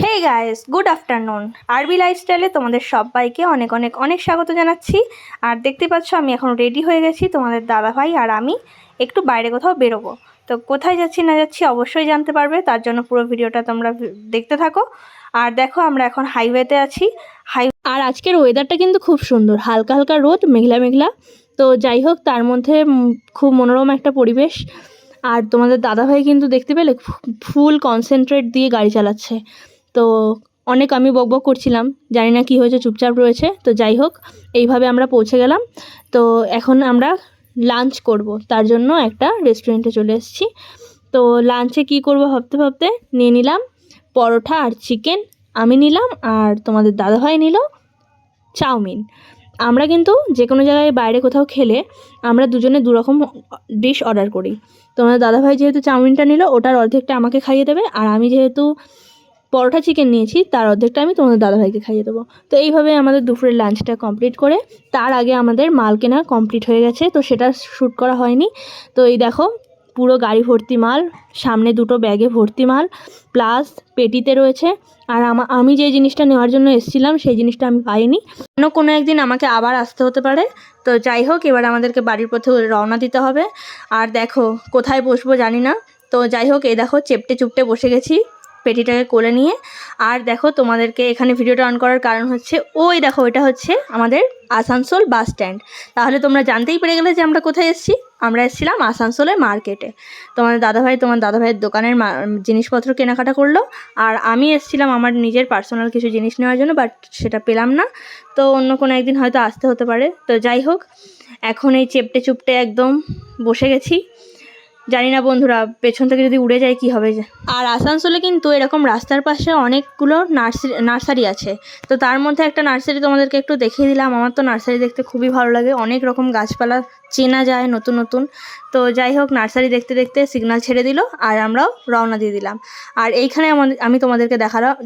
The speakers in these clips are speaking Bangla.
Hey guys, good afternoon. আরবি লাইফস্টাইলে তোমাদের সবাইকে অনেক অনেক অনেক স্বাগত জানাচ্ছি। আর দেখতে পাচ্ছ আমি এখন রেডি হয়ে গেছি। তোমাদের দাদাভাই আর আমি একটু বাইরে কোথাও বেরোবো। তো কোথায় যাচ্ছি না যাচ্ছি অবশ্যই জানতে পারবে, তার জন্য পুরো ভিডিওটা তোমরা দেখতে থাকো। আর দেখো আমরা এখন হাইওয়েতে আছি। আর আজকের ওয়েদারটা কিন্তু খুব সুন্দর, হালকা হালকা রোদ, মেঘলা মেঘলা। তো যাই হোক, তার মধ্যে খুব মনোরম একটা পরিবেশ। আর তোমাদের দাদাভাই কিন্তু দেখতে পেলে ফুল কনসেন্ট্রেট দিয়ে গাড়ি চালাচ্ছে। তো অনেক আমি বকবক করছিলাম, জানি না কি হয়েছে, চুপচাপ রয়েছে। তো যাই হোক, এইভাবে আমরা পৌঁছে গেলাম। তো এখন আমরা লাঞ্চ করব, তার জন্য একটা রেস্টুরেন্টে চলে এসেছি। তো লাঞ্চে কি করব ভাবতে ভাবতে নিয়ে নিলাম পরোটা আর চিকেন আমি নিলাম, আর তোমাদের দাদাভাই নিল চাউমিন। আমরা কিন্তু যে কোনো জায়গায় বাইরে কোথাও খেলে আমরা দুজনে দুরকম ডিশ অর্ডার করি। তোমাদের দাদাভাই যেহেতু চাউমিনটা নিল, ওটার অর্ধেকটা আমাকে খাইয়ে দেবে, আর আমি যেহেতু পরোটা চিকেন নিয়েছি তার অর্ধেকটা আমি তোমাদের দাদাভাইকে খাইয়ে দেবো। তো এইভাবে আমাদের দুপুরের লাঞ্চটা কমপ্লিট করে, তার আগে আমাদের মাল কেনা কমপ্লিট হয়ে গেছে, তো সেটা শ্যুট করা হয়নি। তো এই দেখো পুরো গাড়ি ভর্তি মাল, সামনে দুটো ব্যাগে ভর্তি মাল, প্লাস পেটিতে রয়েছে। আর আমি যে জিনিসটা নেওয়ার জন্য এসেছিলাম সেই জিনিসটা আমি পাইনি, অন্য কোনো একদিন আমাকে আবার আসতে হতে পারে। তো যাই হোক, এবার আমাদেরকে বাড়ির পথে রওনা দিতে হবে। আর দেখো কোথায় বসবো জানি না। তো যাই হোক, এই দেখো চেপটে চুপটে বসে গেছি পেটিটাকে কোলে নিয়ে। আর দেখো তোমাদেরকে এখানে ভিডিওটা অন করার কারণ হচ্ছে, ওই দেখো এটা হচ্ছে আমাদের আসানসোল বাস স্ট্যান্ড। তাহলে তোমরা জানতেই পেরে গেলে যে আমরা কোথায় এসেছি। আমরা এসেছিলাম আসানসোলের মার্কেটে। তোমার দাদাভাইয়ের দোকানের জিনিসপত্র কেনাকাটা করলো, আর আমি এসেছিলাম আমার নিজের পার্সোনাল কিছু জিনিস নেওয়ার জন্য, বাট সেটা পেলাম না। তো অন্য কোনো একদিন হয়তো আসতে হতে পারে। তো যাই হোক, এখন এই চেপটে চুপটে একদম বসে গেছি। জানি না বন্ধুরা, পেছন থেকে যদি উড়ে যায় কি হবে। আর আসানসোলে কিন্তু এরকম রাস্তার পাশে অনেকগুলো নার্সারি আছে। তো তার মধ্যে একটা নার্সারি তোমাদেরকে একটু দেখিয়ে দিলাম। আমার তো নার্সারি দেখতে খুবই ভালো লাগে, অনেক রকম গাছপালা চেনা যায় নতুন নতুন। তো যাই হোক, নার্সারি দেখতে দেখতে সিগন্যাল ছেড়ে দিল, আর আমরাও রওনা দিয়ে দিলাম। আর এইখানে আমি তোমাদেরকে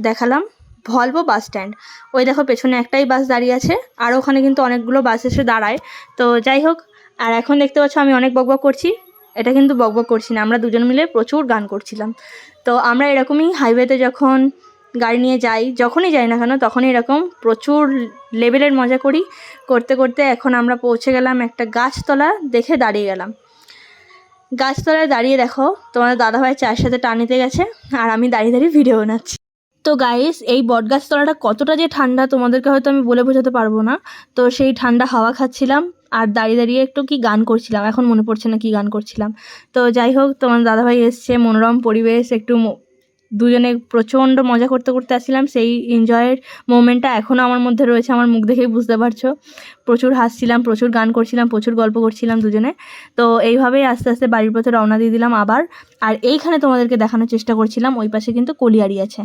দেখালাম ভলভো বাস স্ট্যান্ড। ওই দেখো পেছনে একটাই বাস দাঁড়িয়ে আছে, আর ওখানে কিন্তু অনেকগুলো বাস এসে দাঁড়ায়। তো যাই হোক, আর এখন দেখতে পাচ্ছ আমি অনেক বকবক করছি। এটা কিন্তু বকবক করছি না, আমরা দুজন মিলে প্রচুর গান করছিলাম। তো আমরা এরকমই হাইওয়েতে যখন গাড়ি নিয়ে যাই, যখনই যাই না কেন, তখনই এরকম প্রচুর লেভেলের মজা করি। করতে করতে এখন আমরা পৌঁছে গেলাম একটা গাছতলা দেখে দাঁড়িয়ে গেলাম। গাছতলায় দাঁড়িয়ে দেখো তোমাদের দাদাভাই চায়ের সাথে টান নিতে গেছে, আর আমি দাঁড়িয়ে দাঁড়িয়ে ভিডিও বানাচ্ছি। তো গাইস, এই বটগাছতলাটা কতটা যে ঠান্ডা তোমাদেরকে হয়তো আমি বলে বোঝাতে পারবো না। তো সেই ঠান্ডা হাওয়া খাচ্ছিলাম, আর দাঁড়িয়ে দাঁড়িয়ে একটু কি গান করছিলাম, এখন মনে পড়ছে না কি গান করছিলাম। তো যাই হোক, তোমার দাদাভাই এসছে, মনোরম পরিবেশ, একটু দুজনে প্রচণ্ড মজা করতে করতে আসছিলাম। সেই এনজয়ের মোমেন্টটা এখনও আমার মধ্যে রয়েছে, আমার মুখ দেখেই বুঝতে পারছো। প্রচুর হাসছিলাম, প্রচুর গান করছিলাম, প্রচুর গল্প করছিলাম দুজনে। তো এইভাবেই আস্তে আস্তে বাড়ির পথে রওনা দিয়ে দিলাম আবার। আর এইখানে তোমাদেরকে দেখানোর চেষ্টা করছিলাম, ওই পাশে কিন্তু কলিয়ারি আছে।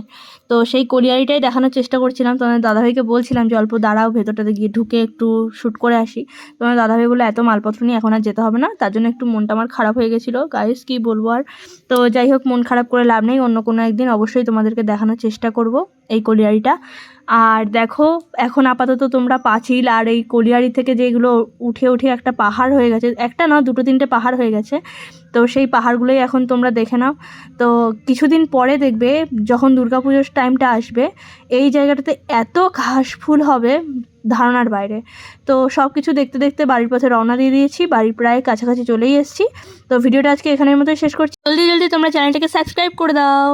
তো সেই কলিয়ারিটাই দেখানোর চেষ্টা করছিলাম। তোমাদের দাদাভাইকে বলছিলাম যে অল্প দাঁড়াও, ভেতরটাতে গিয়ে ঢুকে একটু শ্যুট করে আসি। তোমার দাদাভাই বলে এত মালপত্র নিয়ে এখন আর যেতে হবে না, তার জন্য একটু মনটা আমার খারাপ হয়ে গেছিলো। গাইস কী বলবো আর। তো যাই হোক, মন খারাপ করে লাভ নেই, অন্য কোনো একদিন অবশ্যই তোমাদেরকে দেখানোর চেষ্টা করব এই কলিয়ারিটা। আর দেখো এখন আপাতত তোমরা পাঁচিল আর এই কলিয়ারি থেকে যেগুলো উঠে উঠে একটা পাহাড় হয়ে গেছে, একটা না দুটো তিনটে পাহাড় হয়ে গেছে। তো সেই পাহাড়গুলোই এখন তোমরা দেখে নাও। তো কিছুদিন পরে দেখবে যখন দুর্গাপুজোর টাইমটা আসবে, এই জায়গাটাতে এত ঘাস ফুল হবে ধারণার বাইরে। তো সব কিছু দেখতে দেখতে বাড়ির পথে রওনা দিয়ে দিয়েছি, বাড়ির প্রায় কাছাকাছি চলেই এসেছি। তো ভিডিওটা আজকে এখানের মতোই শেষ করছি। জলদি জলদি তোমরা চ্যানেলটাকে সাবস্ক্রাইব করে দাও।